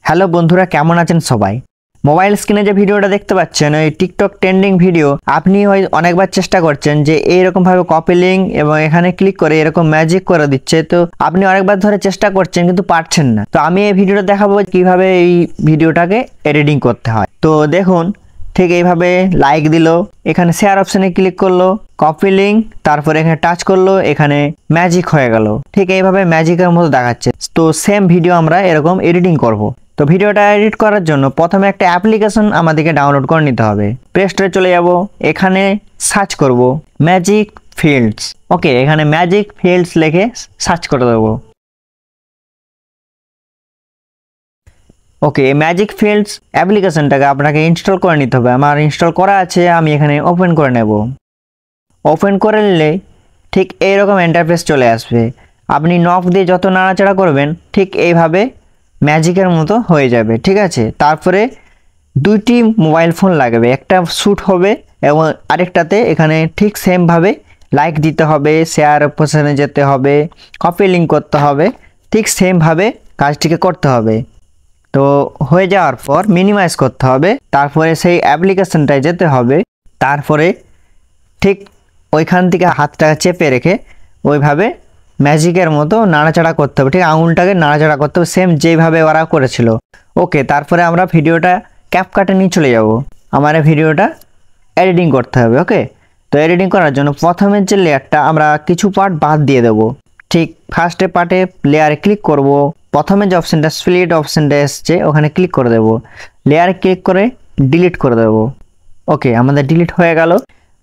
Hello বন্ধুরা, কেমন আছেন সবাই? মোবাইল স্ক্রিনে যে ভিডিওটা দেখতে পাচ্ছেন ওই টিকটক ট্রেন্ডিং ভিডিও, আপনি হয়তো অনেকবার চেষ্টা করছেন যে এইরকম ভাবে কপি লিঙ্ক এবং এখানে ক্লিক করে এরকম ম্যাজিক করে দিচ্ছে। তো আপনি অনেকবার ধরে চেষ্টা করছেন কিন্তু পারছেন না। তো আমি এই ভিডিওটা দেখাবো কিভাবে এই ভিডিওটাকে এডিটিং করতে হয়। তো দেখুন, ঠিক এইভাবে লাইক দিল, এখানে শেয়ার অপশনে ক্লিক করলো, কপি লিঙ্ক, তারপরে এখানে টাচ করলো, এখানে ম্যাজিক হয়ে গেল। ঠিক এইভাবে ম্যাজিকের মতো দেখাচ্ছে। তো সেম ভিডিও আমরা এরকম এডিটিং করব। তো ভিডিওটা এডিট করার জন্য প্রথমে একটা অ্যাপ্লিকেশন আমাদেরকে ডাউনলোড করে নিতে হবে। প্লে স্টোরে চলে যাব, এখানে সার্চ করব ম্যাজিক ফিল্ডস। ওকে, এখানে ম্যাজিক ফিল্ডস লিখে সার্চ করে দেবো। ওকে, ম্যাজিক ফিল্ডস অ্যাপ্লিকেশনটাকে আপনাকে ইনস্টল করে নিতে হবে। আমার ইনস্টল করা আছে, আমি এখানে ওপেন করে নেব। ওপেন করে নিলে ঠিক এইরকম ইন্টারফেস চলে আসবে। আপনি নখ দিয়ে যত নাড়াচাড়া করবেন ঠিক এইভাবে ম্যাজিকের মতো হয়ে যাবে। ঠিক আছে, তারপরে দুইটি মোবাইল ফোন লাগবে, একটা শ্যুট হবে এবং আরেকটাতে এখানে ঠিক সেমভাবে লাইক দিতে হবে, শেয়ার অপশনে যেতে হবে, কপি লিঙ্ক করতে হবে। ঠিক সেমভাবে কাজটিকে করতে হবে। তো হয়ে যাওয়ার পর মিনিমাইজ করতে হবে, তারপরে সেই অ্যাপ্লিকেশনটায় যেতে হবে। তারপরে ঠিক ওইখান থেকে হাতটা চেপে রেখে ওইভাবে ম্যাজিকের মতো নাড়াচাড়া করতে হবে। ঠিক আঙুলটাকে নাড়াচাড়া করতে হবে, সেম যেভাবে ওরা করেছিল। ওকে, তারপরে আমরা ভিডিওটা ক্যাপকাটে নিয়ে চলে যাব। আমার ভিডিওটা এডিটিং করতে হবে। ওকে, তো এডিটিং করার জন্য প্রথমের যে লেয়ারটা আমরা কিছু পার্ট বাদ দিয়ে দেবো। ঠিক ফার্স্টে পার্টে লেয়ারে ক্লিক করব। প্রথমে যে অপশানটা স্প্লিট অপশানটা এসছে ওখানে ক্লিক করে দেব। লেয়ারে ক্লিক করে ডিলিট করে দেব। ওকে, আমাদের ডিলিট হয়ে গেল।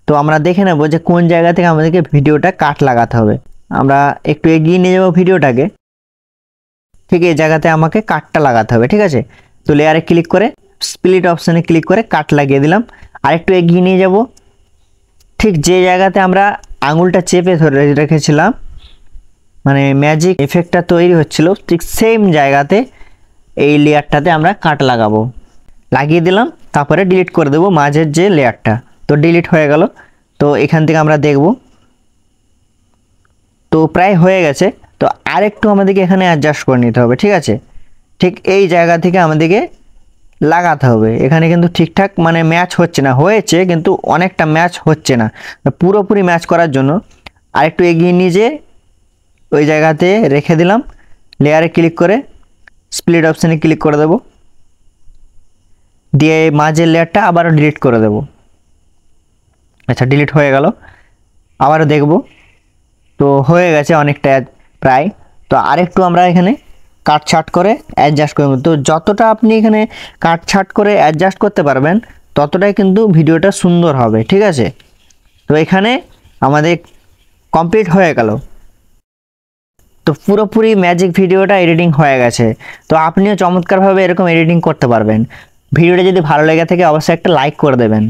তো আমরা দেখে নেব যে কোন জায়গা থেকে আমাদেরকে ভিডিওটা কাট লাগাতে হবে। আমরা একটু এগিয়ে নিয়ে যাব ভিডিওটাকে। ঠিক এই জায়গাতে আমাকে কাটটা লাগাতে হবে। ঠিক আছে, তো লেয়ারে ক্লিক করে স্প্লিট অপশানে ক্লিক করে কাট লাগিয়ে দিলাম। আর একটু এগিয়ে নিয়ে যাব। ঠিক যে জায়গাতে আমরা আঙুলটা চেপে ধরে রেখেছিলাম, মানে ম্যাজিক এফেক্টটা তৈরি হচ্ছিল, ঠিক সেম জায়গাতে এই লেয়ারটাতে আমরা কাট লাগাবো। লাগিয়ে দিলাম, তারপরে ডিলিট করে দেবো মাঝের যে লেয়ারটা। তো ডিলিট হয়ে গেল। তো এখান থেকে আমরা দেখব, তো প্রায় হয়ে গেছে। তো আরেকটু আমাদেরকে এখানে অ্যাডজাস্ট করে নিতে হবে। ঠিক আছে, ঠিক এই জায়গা থেকে আমাদেরকে লাগাতে হবে। এখানে কিন্তু ঠিকঠাক মানে ম্যাচ হচ্ছে না, হয়েছে কিন্তু অনেকটা ম্যাচ হচ্ছে না। পুরোপুরি ম্যাচ করার জন্য আরেকটু এগিয়ে নিয়ে যেয়ে ওই জায়গাতে রেখে দিলাম। লেয়ারে ক্লিক করে স্প্লিট অপশানে ক্লিক করে দেব, দিয়ে মাঝের লেয়ারটা আবারও ডিলিট করে দেব। আচ্ছা, ডিলিট হয়ে গেল। আবারও দেখব, তো হয়ে গেছে অনেকটা প্রায়। তো আরেকটু আমরা এখানে কাটছাট করে অ্যাডজাস্ট করব। তো যতটা আপনি এখানে কাটছাট করে অ্যাডজাস্ট করতে পারবেন ততটাই কিন্তু ভিডিওটা সুন্দর হবে। ঠিক আছে, তো এখানে আমাদের কমপ্লিট হয়ে গেল। তো পুরোপুরি ম্যাজিক ভিডিওটা এডিটিং হয়ে গেছে। তো আপনিও চমৎকারভাবে এরকম এডিটিং করতে পারবেন। ভিডিওটা যদি ভালো লেগে থাকে অবশ্যই একটা লাইক করে দেবেন।